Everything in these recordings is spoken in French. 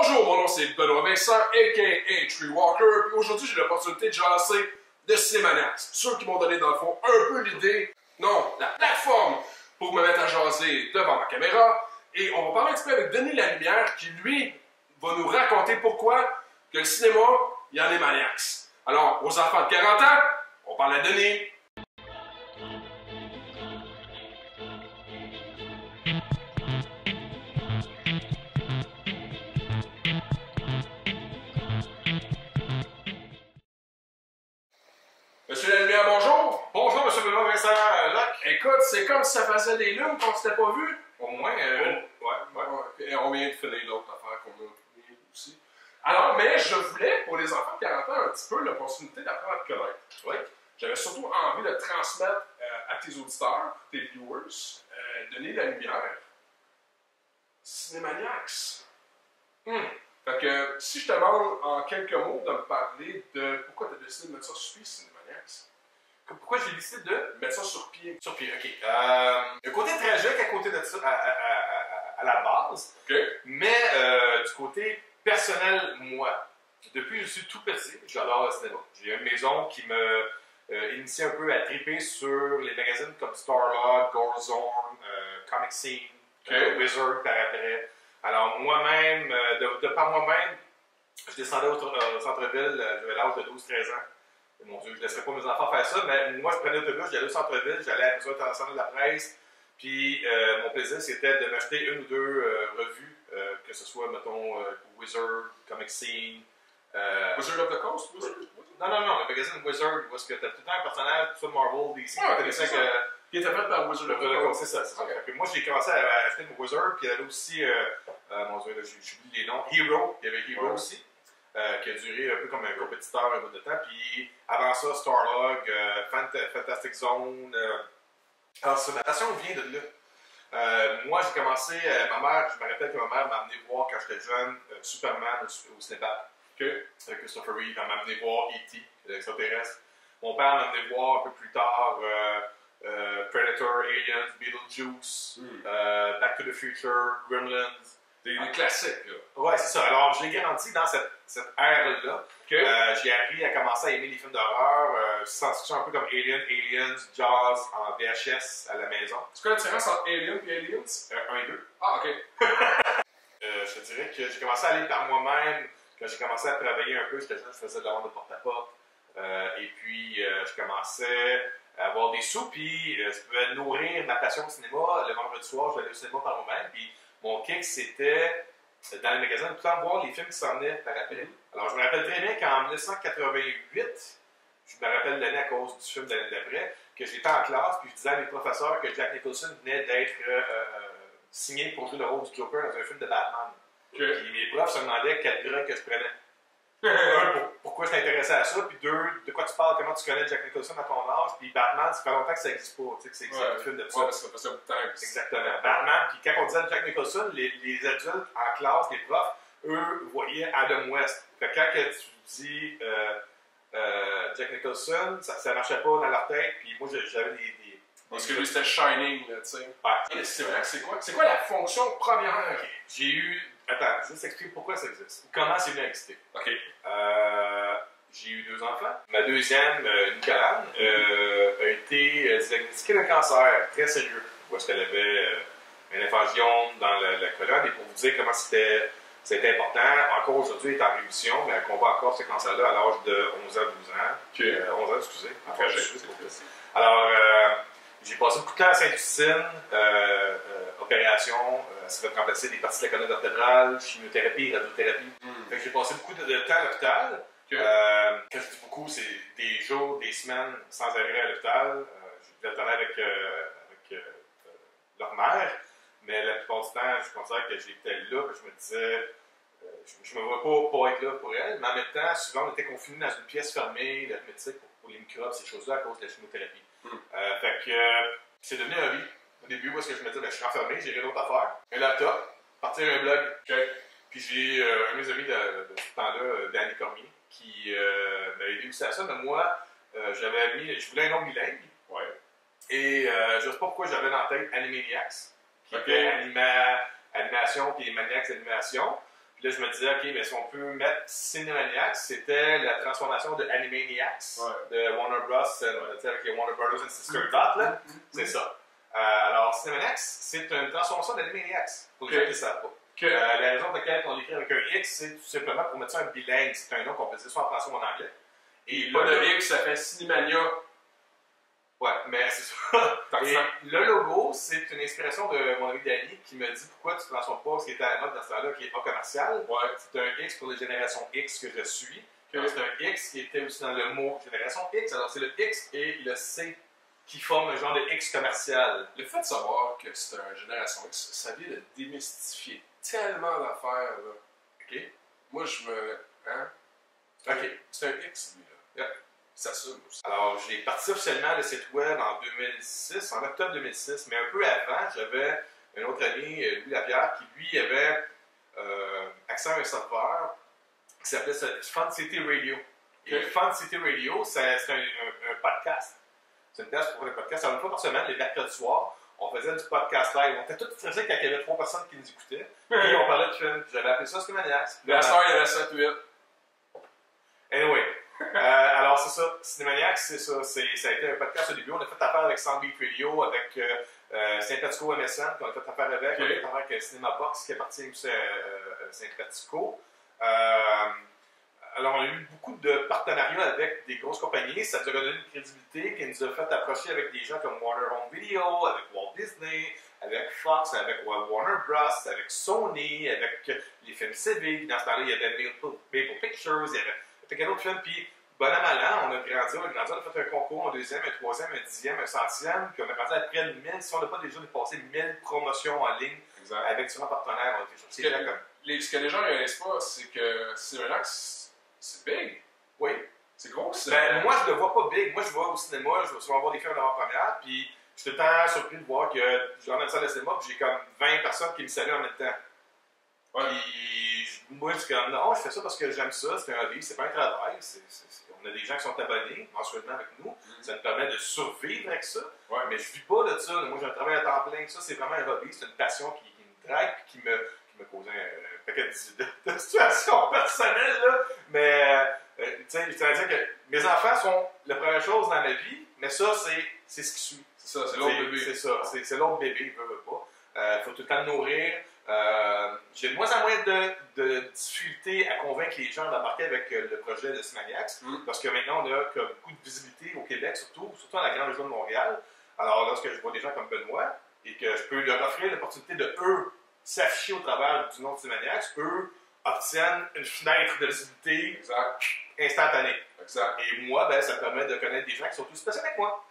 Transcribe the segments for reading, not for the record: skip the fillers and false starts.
Bonjour, mon nom c'est Benoît Vincent, a.k.a. Treewalker, puis aujourd'hui j'ai l'opportunité de jaser de Cinémaniacs. Ceux qui m'ont donné dans le fond un peu l'idée, non, la plateforme pour me mettre à jaser devant ma caméra. Et on va parler un petit peu avec Denis Lalumière qui, lui, va nous raconter pourquoi que le cinéma, il y en est maniacs. Alors, aux enfants de 40 ans, on parle à Denis. Monsieur Lalumière, bonjour. Bonjour, monsieur Benoît Vincent Locke. Écoute, c'est comme si ça faisait des lunes qu'on ne s'était pas vu. Au moins, Et on vient de finir l'autre affaire qu'on a oubliée aussi. Alors, mais je voulais, pour les enfants de 40 ans, un petit peu l'opportunité d'apprendre à te connaître. Oui. J'avais surtout envie de transmettre à tes auditeurs, tes viewers, Denis Lalumière, Cinémaniacs. Fait que si je te demande en quelques mots de me parler de pourquoi tu as décidé de mettre ça sur pied, Cinémaniacs. Pourquoi j'ai décidé de Mettre ça sur pied. Sur pied, ok. Un côté tragique à côté de ça, à la base. OK. Mais du côté personnel, moi, depuis que je suis tout petit, j'adore le cinéma. J'ai une maison qui me initie un peu à triper sur les magazines comme Starlog, Gorezone, Comic Scene, Wizard par après. Alors moi-même, de par moi-même, je descendais au centre-ville, j'avais l'âge de 12-13 ans. Et mon Dieu, je ne laisserais pas mes enfants faire ça, mais moi je prenais l'autobus, j'allais au centre-ville, j'allais à la Maison internationale de la presse, puis mon plaisir c'était de m'acheter une ou deux revues, que ce soit, mettons, Wizard, Comic Scene. Wizard of the Coast? Non, le magazine Wizard, où est-ce que tu as tout le temps un personnage, tout ça, Marvel, DC, c'est ça. Qui était fait par Wizard of the Coast. C'est ça. Okay. Moi, j'ai commencé à acheter mon Wizard, puis il y avait aussi, mon Dieu, j'oublie les noms, Hero, il y avait Hero aussi, qui a duré un peu comme un compétiteur un bout de temps, puis avant ça, Starlog, Fantastic Zone. Alors, ma passion vient de là. Moi, j'ai commencé, je me rappelle que ma mère m'a amené voir quand j'étais jeune, Superman au cinéma. Christopher Reeve m'a amené voir E.T., l'extraterrestre. Mon père m'a amené voir un peu plus tard Predator, Aliens, Beetlejuice, Back to the Future, Gremlins. Des classiques, là. Ouais, c'est ça. Alors, je l'ai garanti dans cette ère-là. J'ai appris à commencer à aimer les films d'horreur, science-fiction un peu comme Aliens, Jaws en VHS à la maison. C'est quoi la différence entre Alien et Aliens? 1 et 2. Ah, ok. Je te dirais que j'ai commencé à aller par moi-même. Quand j'ai commencé à travailler un peu, j'étais jeune, je faisais de la vente de porte-à-porte. Et puis, je commençais à avoir des sous, puis je pouvais nourrir ma passion au cinéma. Le vendredi soir, je vais aller au cinéma par moi-même. Puis, mon kick, c'était dans le magasin de tout le temps voir les films qui s'en venaient par après. Alors, je me rappelle très bien qu'en 1988, je me rappelle l'année à cause du film de l'année d'après, que j'étais en classe, puis je disais à mes professeurs que Jack Nicholson venait d'être signé pour jouer le rôle du Joker dans un film de Batman. Puis mes profs se demandaient quelle drogue que je prenais. Pourquoi je t'intéressais à ça, puis deux, de quoi tu parles, comment tu connais Jack Nicholson à ton âge, puis Batman, ça fait longtemps que ça n'existe pas, tu sais, que c'est un film de ça. Ouais, parce que ça fait un bout de temps. Exactement. Batman, puis quand on disait Jack Nicholson, les adultes en classe, les profs, eux, voyaient Adam West. Fait que quand tu dis Jack Nicholson, ça ne marchait pas dans leur tête, puis moi, j'avais des parce que lui, c'était Shining, là, tu sais. Ouais. C'est vrai que c'est quoi? C'est quoi la fonction première? Okay. J'ai eu... Attends, je vais juste expliquer pourquoi ça existe. Comment c'est venu à exister. OK. J'ai eu 2 enfants. Ma deuxième, Nicolane, a été diagnostiquée d'un cancer très sérieux. Parce qu'elle avait une infusion dans la colonne. Et pour vous dire comment c'était important, encore aujourd'hui, elle est en rémission, mais elle combat encore ce cancer-là à l'âge de 11 ans, 12 ans. 11 ans, excusez. Enfin, alors, j'ai passé beaucoup de temps à Sainte-Justine, opération, ça va remplacer des parties de la colonne vertébrale, chimiothérapie, radiothérapie. Fait que j'ai passé beaucoup de temps à l'hôpital. Quand je dis beaucoup, c'est des jours, des semaines sans arrêt à l'hôpital. Je devais alterner avec leur mère, mais la plupart du temps, je considère que j'étais là, je me disais, je ne me vois pas être là pour elle, mais en même temps, souvent on était confinés dans une pièce fermée, l'hermétique pour les microbes, ces choses-là, à cause de la chimiothérapie. Fait que c'est devenu un vie. Au début, où est-ce que je me disais, je suis enfermé, j'ai rien d'autre à faire. Un laptop, partir un blog. Puis j'ai un de mes amis de ce temps-là, Danny Cormier, qui m'a aidé aussi à ça. Mais moi, je voulais un nom bilingue. Et je ne sais pas pourquoi j'avais dans la tête Animaniacs, qui était animation, puis Maniacs Animation. là, je me disais, OK, mais si on peut mettre Cinemaniacs, c'était la transformation de Animaniacs, de Warner Bros. Avec les Warner Brothers and Sisters Dot, là. C'est ça. Alors, Cinemaniacs, c'est une transformation d'Animaniacs, pour les gens qui ne savent pas. La raison pour laquelle on l'écrit avec un X, c'est tout simplement pour mettre ça un bilingue. C'est un nom qu'on peut dire soit en français ou en anglais. Et pas de X, ça fait Cinemania. Ouais, mais c'est ça. Et le logo, c'est une inspiration de mon ami Danny qui me dit pourquoi tu ne transformes pas ce qui était à la mode dans ce temps-là, qui est pas commercial. Ouais. C'est un X pour les générations X que je suis. C'est un X qui était aussi dans le mot génération X. Alors, c'est le X et le C qui forment un genre de X commercial. Le fait de savoir que c'est une génération X, ça vient de démystifier tellement d'affaires, là. OK? Moi, je me... Hein? OK. C'est un X, lui, là. Ça s'assume aussi. Alors, j'ai parti officiellement le site web en 2006, en octobre 2006, mais un peu avant, j'avais un autre ami, Louis Lapierre, qui lui avait accès à un serveur qui s'appelait Fun City Radio. Et Fun City Radio, c'est un podcast. C'est une place pour faire un podcast. Alors, une fois par semaine, les mercredis soirs, on faisait du podcast live. On était tous stressés quand il y avait 3 personnes qui nous écoutaient. Et on parlait de films. J'avais appelé ça Cinemaniacs. La soirée, il y avait 7-8. Anyway. Alors, c'est ça. Cinemaniacs, c'est ça. Ça a été un podcast au début. On a fait affaire avec Soundbeat Radio, avec Sympathico MSN, qu'on a fait affaire avec. On a fait affaire avec Cinemabox, qui appartient aussi à Sympathico. Alors, on a eu beaucoup de partenariats avec des grosses compagnies. Ça nous a donné une crédibilité qui nous a fait approcher avec des gens comme Warner Home Video, avec Walt Disney, avec Fox, avec Warner Bros., avec Sony, avec les films civiques. Dans ce temps-là, il y avait Maple Pictures, il y avait quelques autres films. Puis, bon an, mal an, on a grandi, on a fait un concours, un deuxième, un troisième, un dixième, un centième. Puis, on a grandi à près de 1000. Si on n'a pas déjà dépassé 1000 promotions en ligne avec différents partenaires, on a été chercher des gens comme. Ce que les gens ne réalisent pas, c'est que Cinemaniacs, c'est big. Oui. C'est gros, ça. Ben, moi, je le vois pas big. Moi, je vois au cinéma, je vais souvent voir des films d'avant-première, puis je suis tout le temps surpris de voir que je rentre dans une salle de cinéma, puis j'ai comme 20 personnes qui me saluent en même temps. Ouais. Puis moi, je suis comme, non, je fais ça parce que j'aime ça, c'est un hobby, c'est pas un travail. On a des gens qui sont abonnés mensuellement avec nous, ça nous permet de survivre avec ça. Ouais. Mais je vis pas de ça. Moi, j'ai un travail à temps plein. Ça, c'est vraiment un hobby, c'est une passion qui me drive, qui me causait un paquet de situations personnelles, là. Mais, tu sais, je tiens à dire que mes enfants sont la première chose dans ma vie, mais ça, c'est ce qui suit. C'est ça, c'est l'autre bébé. C'est ça, c'est l'autre bébé, il veut pas. Faut tout le temps le nourrir. J'ai de moins en moins de difficultés à convaincre les gens d'embarquer avec le projet de Cinemaniacs, parce que maintenant, on a beaucoup de visibilité au Québec, surtout dans la grande région de Montréal. Alors, lorsque je vois des gens comme Benoît, et que je peux leur offrir l'opportunité de, eux, s'afficher au travers du nom de Cinemaniacs, eux obtiennent une fenêtre de visibilité instantanée. Exact. Et moi, ben, ça me permet de connaître des gens qui sont tous passionnés avec moi.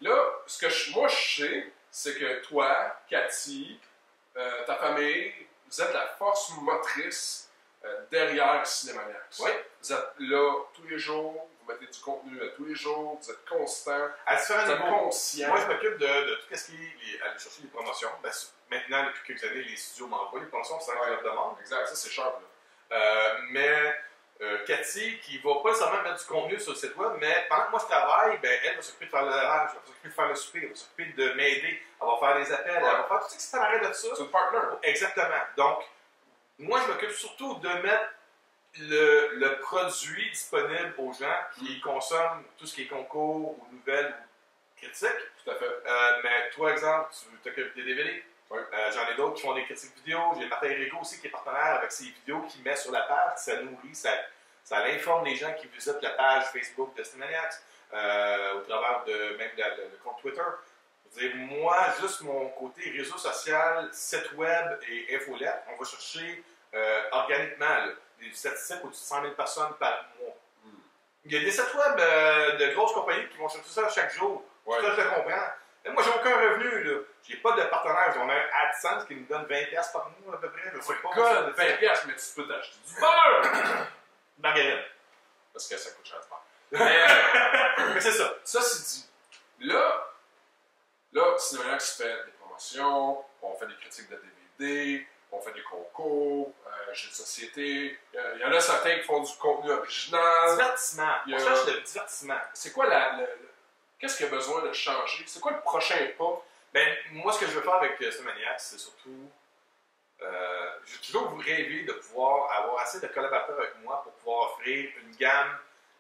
Là, ce que moi je sais, c'est que toi, Cathy, ta famille, vous êtes la force motrice derrière Cinemaniacs. Oui. Vous êtes là tous les jours, vous mettez du contenu tous les jours, vous êtes constant, vous êtes conscient. Moi, je m'occupe de tout ce qui est aller chercher des promotions. Ben, maintenant, depuis quelques années, les studios m'envoient les promotions sans que je leur demande. Exact, ça c'est sharp. Mais Cathy, qui ne va pas seulement mettre du contenu sur le site web, mais pendant que moi je travaille, ben, elle va s'occuper de faire le lavage, elle va s'occuper de faire le souper, elle va s'occuper de m'aider, elle va faire des appels, elle va faire tout ce qui s'arrête de ça. C'est une partner. Exactement. Donc, moi je m'occupe surtout de mettre le produit disponible aux gens qui consomment tout ce qui est concours ou nouvelles ou critiques. Tout à fait. Mais toi, exemple, tu t'occupes des DVD. Oui. J'en ai d'autres qui font des critiques vidéo. J'ai Martin Rigaud aussi qui est partenaire avec ses vidéos qu'il met sur la page. Ça nourrit, ça informe les gens qui visitent la page Facebook de Cinemaniacs au travers de même le compte Twitter. Je veux dire, moi, juste mon côté réseau social, site web et infolette, on va chercher organiquement là, des statistiques au-dessus de 100 000 personnes par mois. Il y a des sites web de grosses compagnies qui vont chercher ça chaque jour. Ouais. Ça, je le comprends. Mais moi, j'ai aucun revenu, là. J'ai pas de partenaire. On a un AdSense qui nous donne 20$ par mois, à peu près. Je sais pas. 20$, mais tu peux t'acheter du beurre! Margarine. Parce que ça coûte cher de beurre. Mais c'est ça. Ça, c'est dit. Là, Cinemaniacs fait des promotions, on fait des critiques de DVD, on fait des concours, jeux de société. Il y en a certains qui font du contenu original. Divertissement. On cherche le divertissement. C'est quoi qu'est-ce qu'il y a besoin de changer? C'est quoi le prochain pas? Ben, moi, ce que je veux faire avec Cinemaniacs, c'est surtout... j'ai toujours rêvé de pouvoir avoir assez de collaborateurs avec moi pour pouvoir offrir une gamme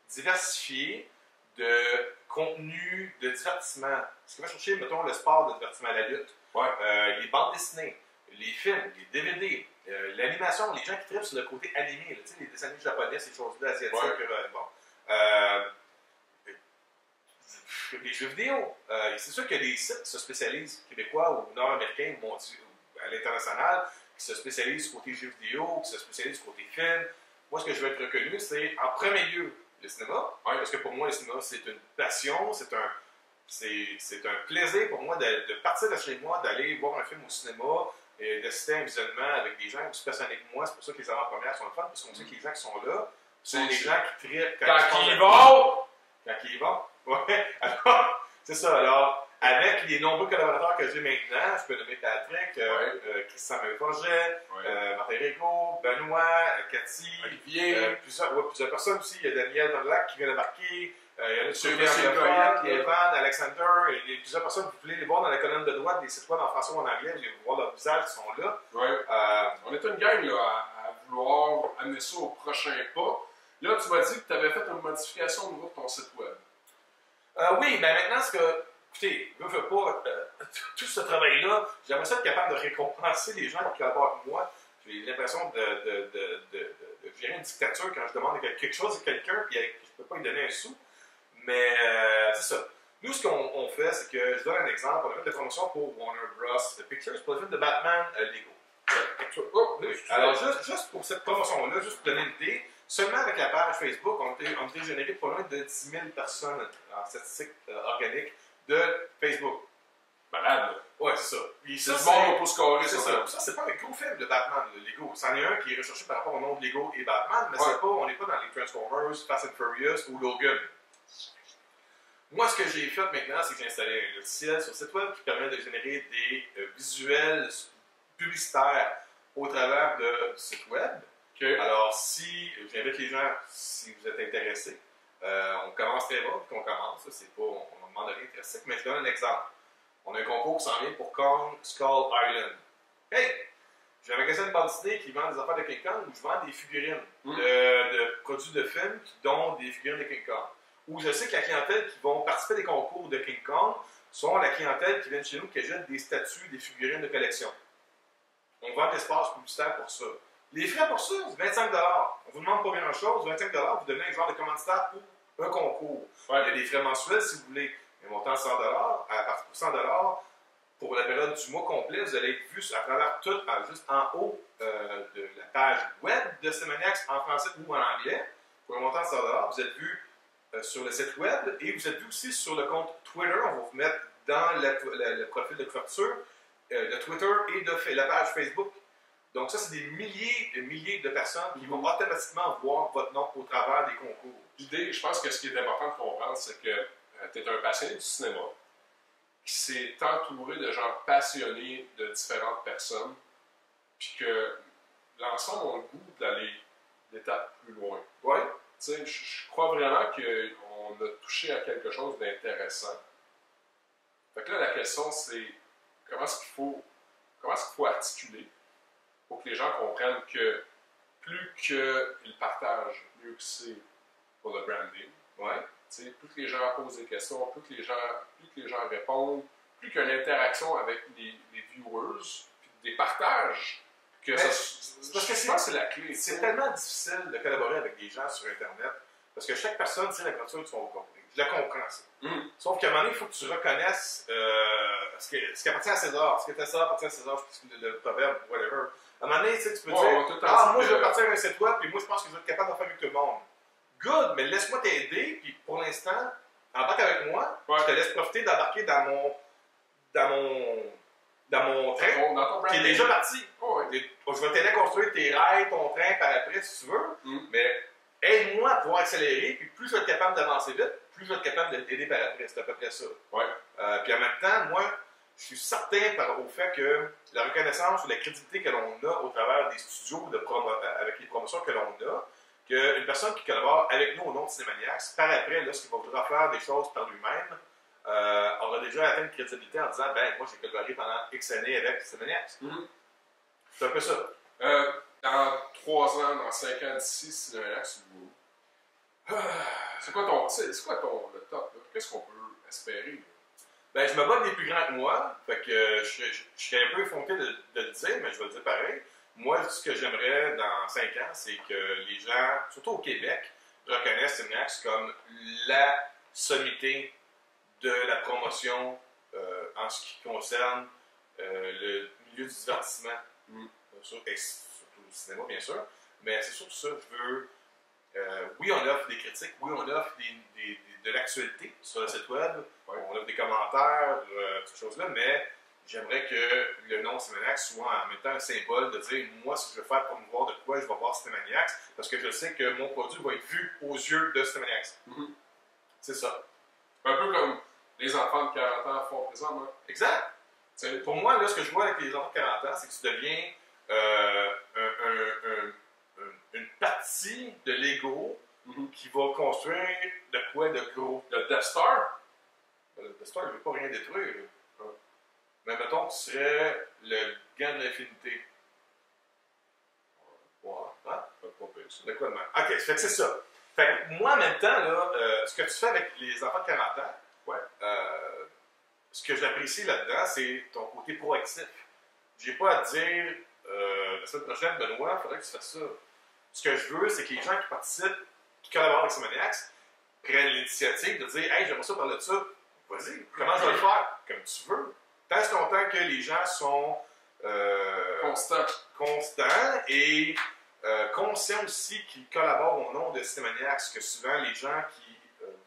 diversifiée de contenu de divertissement. Ce qui va chercher, mettons, le sport de divertissement, la lutte, les bandes dessinées, les films, les DVD, l'animation, les gens qui trippent sur le côté animé, là, les dessins animés japonais, ces choses-là, asiatiques, les jeux vidéo. C'est sûr qu'il y a des sites qui se spécialisent, québécois ou nord-américains ou à l'international, qui se spécialisent côté jeux vidéo, qui se spécialisent côté film. Moi, ce que je veux être reconnu, c'est en premier lieu le cinéma. Parce que pour moi, le cinéma, c'est une passion, c'est un plaisir pour moi de partir de chez moi, d'aller voir un film au cinéma, d'assister à un visionnement avec des gens aussi passionnés que moi. C'est pour ça que les avant-premières sont le fun, parce qu'on sait que les gens qui sont là sont des gens qui trippent quand ils vont! Quand ils vont. Ouais. Alors, c'est ça. Alors, avec les nombreux collaborateurs que j'ai maintenant, je peux nommer Patrick, Christian Forget, Martin Rigaud, Benoît, Cathy, Olivier, plusieurs personnes aussi. Il y a Daniel Donlac qui vient d'embarquer. Il y a Sophie, Evan, Alexander, il y a plusieurs personnes. Vous pouvez les voir dans la colonne de droite des sites web en français ou en anglais. Vous allez voir leurs visages qui sont là. On est une gang là, à vouloir amener ça au prochain pas. Là, tu m'as dit que tu avais fait une modification au niveau de ton site web. Oui, mais maintenant, écoutez, je ne veux pas tout ce travail-là. J'aimerais ça être capable de récompenser les gens qui collaborent avec moi. J'ai l'impression de gérer une dictature quand je demande quelque chose à quelqu'un et je ne peux pas lui donner un sou. Mais c'est ça. Nous, ce qu'on fait, c'est que je donne un exemple. On a fait des promotions pour Warner Bros. Pictures pour le film de Batman Lego. Alors, juste pour cette promotion-là, juste pour donner une idée, seulement avec la page Facebook, on a été généré pour loin de 10 000 personnes en statistiques organiques de Facebook. Malade. Ouais, c'est ça. C'est du monde pour scorer, c'est ça. Ça, c'est pas un gros film de Batman, le Lego. C'en est un qui est recherché par rapport au nom de Lego et Batman, mais on n'est pas dans les Transformers, Fast and Furious ou Logan. Moi, ce que j'ai fait maintenant, c'est que j'ai installé un logiciel sur le site web qui permet de générer des visuels publicitaires au travers de site web. Alors, j'invite les gens, si vous êtes intéressés, on commence très bas, puis on commence. C'est pas, on ne demande rien de très sec, mais je donne un exemple. On a un concours qui s'en vient pour Kong Skull Island. Hey! J'ai un magasin de bande dessinée qui vend des affaires de King Kong où je vends des figurines de produits de films, dont des figurines de King Kong. Où je sais que la clientèle qui vont participer des concours de King Kong sont la clientèle qui vient chez nous qui achète des statues, des figurines de collection. On vend l'espace publicitaire pour ça. Les frais pour ça, c'est 25 $. On ne vous demande pas grand-chose. 25 $, vous donnez un genre de commanditaire pour un concours. Il y a des frais mensuels si vous voulez. Un montant 100 $, à partir de 100 $, pour la période du mois complet, vous allez être vu à travers tout, juste en haut de la page web de Cinemaniacs en français ou en anglais. Pour un montant de 100 $, vous êtes vu sur le site web et vous êtes vu aussi sur le compte Twitter. On va vous mettre dans le profil de couverture de Twitter et de la page Facebook. Donc ça, c'est des milliers de personnes qui vont automatiquement voir votre nom au travers des concours. L'idée, je pense que ce qui est important de comprendre, c'est que tu es un passionné du cinéma qui s'est entouré de gens passionnés de différentes personnes, puis que l'ensemble ont le goût d'aller d'étapes plus loin. Oui. Tu sais, je crois vraiment qu'on a touché à quelque chose d'intéressant. Fait que là, la question, c'est comment est-ce qu'il faut articuler pour que les gens comprennent que plus qu'ils partagent, mieux que c'est pour le branding. Plus que les gens posent des questions, plus que les gens répondent, plus qu'il y a une interaction avec les viewers, puis des partages. Parce que je pense que c'est la clé. C'est tellement difficile de collaborer avec des gens sur Internet, parce que chaque personne tire la couverture de son contenu. Je la comprends, ça. Sauf qu'à un moment donné, il faut que tu reconnaisses ce qui appartient à César. Ce qui est à César appartient à César, le proverbe, whatever. À un moment donné, tu peux dire moi, je veux partir à un site web, puis moi, je pense que je vais être capable d'en faire avec tout le monde. Good, mais laisse-moi t'aider, puis pour l'instant, embarque avec moi, je te laisse profiter d'embarquer dans mon train, qui est déjà parti. Je vais t'aider à construire tes rails, ton train par après, si tu veux, mais aide-moi à pouvoir accélérer, puis plus je vais être capable d'avancer vite, plus je vais être capable de t'aider par après. C'est à peu près ça. Puis en même temps, moi, je suis certain au fait que la reconnaissance ou la crédibilité que l'on a au travers des studios avec les promotions que l'on a, qu'une personne qui collabore avec nous au nom de Cinemaniacs, par après, lorsqu'il va vouloir faire des choses par lui-même, aura déjà atteint une crédibilité en disant moi j'ai collaboré pendant X années avec Cinemaniacs. C'est un peu ça. Dans 3 ans, dans 5 ans d'ici, Cinemax, c'est quoi le top? Qu'est-ce qu'on peut espérer? Là? Ben, je me bats des plus grands que moi, fait que je suis un peu effronté de le dire, mais je vais le dire pareil. Moi, ce que j'aimerais dans 5 ans, c'est que les gens, surtout au Québec, reconnaissent Cinemax comme la sommité de la promotion en ce qui concerne le milieu du divertissement. Surtout le cinéma, bien sûr, mais c'est surtout ça. Je veux. Oui, on offre des critiques, oui, on offre de l'actualité sur le site web, on offre des commentaires, toutes ces choses-là, mais j'aimerais que le nom Cinémaniacs soit en même temps un symbole de dire, moi, si je veux faire promouvoir de quoi, je vais voir Cinémaniacs, parce que je sais que mon produit va être vu aux yeux de Cinémaniacs. C'est ça. Un peu comme les enfants de 40 ans font présentement. Exact. Pour moi, là, ce que je vois avec les enfants de 40 ans, c'est que tu deviens une partie de Lego qui va construire de quoi de gros. Le Death Star? Le Death Star, il ne veut pas rien détruire. Mais mettons que tu serais le gant de l'infinité. Wow. Hein? De quoi de même? Ok, fait que c'est ça. Fait que moi, en même temps, là, ce que tu fais avec les enfants de 40 ans, ce que j'apprécie là-dedans, c'est ton côté proactif. J'ai pas à te dire la semaine prochaine, Benoît, il faudrait que tu fasses ça. Ce que je veux, c'est que les gens qui participent, qui collaborent avec Cinémaniacs, prennent l'initiative de dire, hey, j'aimerais ça parler de ça. Vas-y, comment je vais le faire? Comme tu veux. Tant ce longtemps que les gens sont constants et conscients aussi qu'ils collaborent au nom de Cinémaniacs, que souvent les gens qui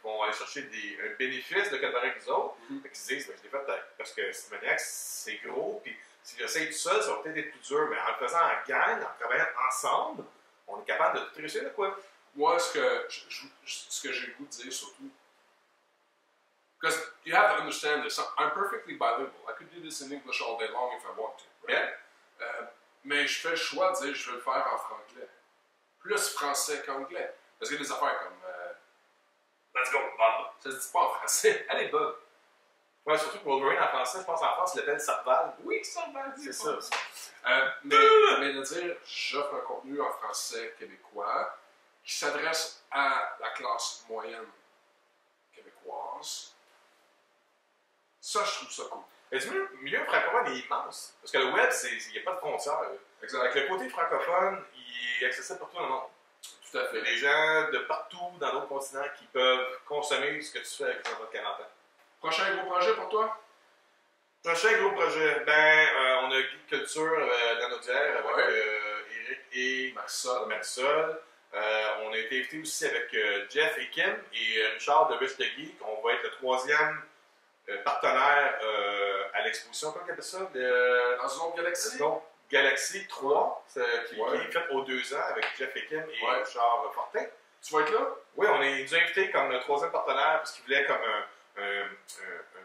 vont aller chercher un bénéfice de collaborer avec nous autres, ils se disent, ben, je l'ai fait parce que Cinémaniacs, c'est gros, puis si j'essaye tout seul, ça va peut-être être plus dur, mais en le faisant en gang, en travaillant ensemble, on est capable de tout réussir de quoi? Moi, ce que j'ai le goût de dire surtout, because you have to understand this, I'm perfectly bilingual. I could do this in English all day long if I want to. Right? Mais je fais le choix de dire je vais le faire en franglais. Plus français qu'anglais. Parce qu'il y a des affaires comme Let's go, Bob. Ça se dit pas en français. Allez, Bob. Ouais, surtout que Wolverine en français, je pense en France, il l'appelle Sarval. Oui, Sarval, c'est ça. Mais de dire, j'offre un contenu en français québécois qui s'adresse à la classe moyenne québécoise, ça, je trouve ça cool. Mais le milieu francophone est immense. Parce que le web, il n'y a pas de frontières. Exact. Avec le côté francophone, il est accessible partout dans le monde. Tout à fait. Il y a des gens de partout dans d'autres continents qui peuvent consommer ce que tu fais avec les enfants de 40 ans. Prochain gros projet pour toi? Prochain gros projet, on a Geek Culture dans notre bière avec Eric et Maxol. On a été invité aussi avec Jeff et Kim et Richard de Rich the Geek. On va être le 3e partenaire à l'exposition, comment on appelle ça? Dans une autre galaxie? Donc, Galaxy 3, qui est faite aux 2 ans avec Jeff et Kim et Richard Fortin. Tu vas être là? Oui, on est invités comme le 3e partenaire parce qu'ils voulaient comme un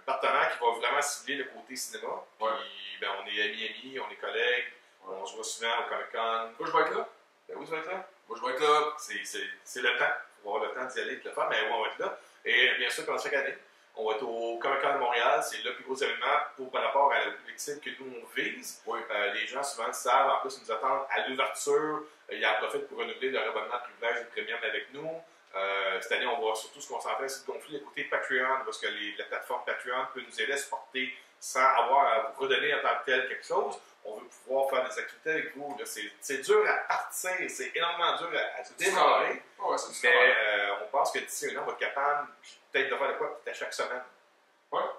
partenaire qui va vraiment cibler le côté cinéma. Puis, ben, on est amis, on est collègues, on se voit souvent au Comic-Con. Moi, je vais être là. Ben oui, tu vas être là. Moi, je vais être là. C'est le temps. Il faut avoir le temps d'y aller et de le faire, mais on va être là. Et bien sûr, comme chaque année, on va être au Comic-Con de Montréal. C'est le plus gros événement par rapport à l'objectif que nous, on vise. Les gens, souvent, le savent. En plus, ils nous attendent à l'ouverture. Ils en profitent pour renouveler leur abonnement de privilège et premium avec nous. Cette année, on va surtout se concentrer sur le conflit le côté Patreon, parce que la plateforme Patreon peut nous aider à supporter sans avoir à vous redonner en tant que tel quelque chose. On veut pouvoir faire des activités avec vous. C'est dur à partir, c'est énormément dur à se démarrer. Mais on pense que d'ici un an, on va être capable peut-être de faire de quoi peut-être à chaque semaine.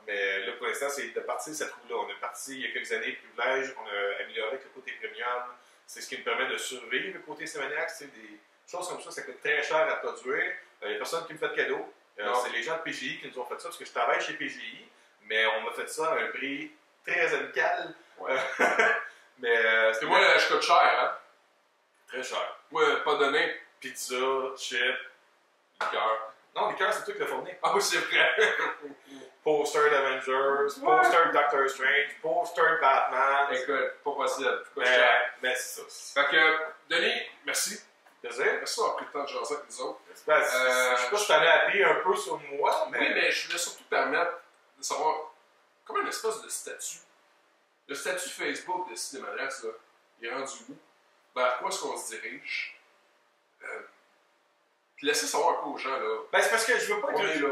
Mais là, pour l'instant, c'est de partir cette roue-là. On est parti il y a quelques années, privilège, on a amélioré avec le côté premium. C'est ce qui nous permet de survivre le côté Cinémaniacs. Des choses comme ça coûte très cher à produire. Il y a personne qui me fait de cadeau. C'est les gens de PGI qui nous ont fait ça, parce que je travaille chez PGI, mais on m'a fait ça à un prix très amical. Mais c'est moi, je coûte cher, hein? Très cher. Ouais, pas donné. Pizza, chip, liqueur. Non, liqueur, c'est toi qui l'as fourni. Ah oui, c'est vrai. Poster d'Avengers, poster de Doctor Strange, poster de Batman. Écoute, pas possible. Mais c'est ça. Fait que, Denis, merci. Plaisir. Merci d'avoir pris le temps de jaser avec nous autres. Je sais pas si t'en as appris un peu sur moi, mais... Oui, mais je voulais surtout permettre de savoir, comme une espèce de statut. Le statut Facebook de Cinémaniacs, là, il est rendu où? vers quoi est-ce qu'on se dirige. Puis laisser savoir un peu aux gens, là. Ben, c'est parce que je veux pas On est là.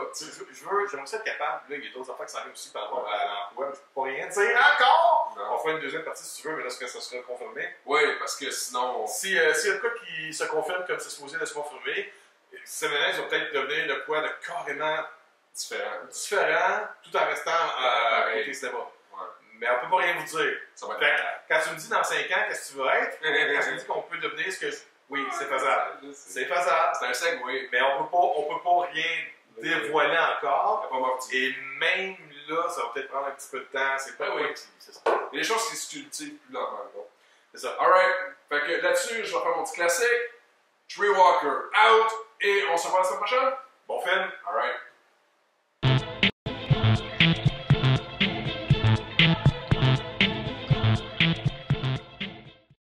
J'aimerais ça être capable. Là, il y a d'autres affaires qui s'en viennent aussi par rapport à l'emploi, mais je peux pas rien dire encore! Non. On fera une deuxième partie si tu veux, mais là, est-ce que ça sera confirmé? Oui, parce que sinon... S'il y a de quoi qui se confirme comme c'est supposé de se confirmer, CMNS va peut-être devenir de quoi de carrément différent, tout en restant à côté cinéma. Ouais. Mais on peut pas rien vous dire. Ça va être... Fait que, quand tu me dis dans 5 ans, qu'est-ce que tu veux être? Quand tu me dis qu'on peut devenir ce que je... Oui, c'est faisable. C'est faisable. C'est un segway. Mais on peut pas rien dévoiler encore. Pas mordi. Et même là, ça va peut-être prendre un petit peu de temps. C'est pas oui. c'est ça. Il y a des choses qui se cultivent plus lentement. C'est ça. Alright. Fait que là-dessus, je vais faire mon petit classique. Tree Walker out. Et on se revoit la semaine prochaine. Bon film. Alright.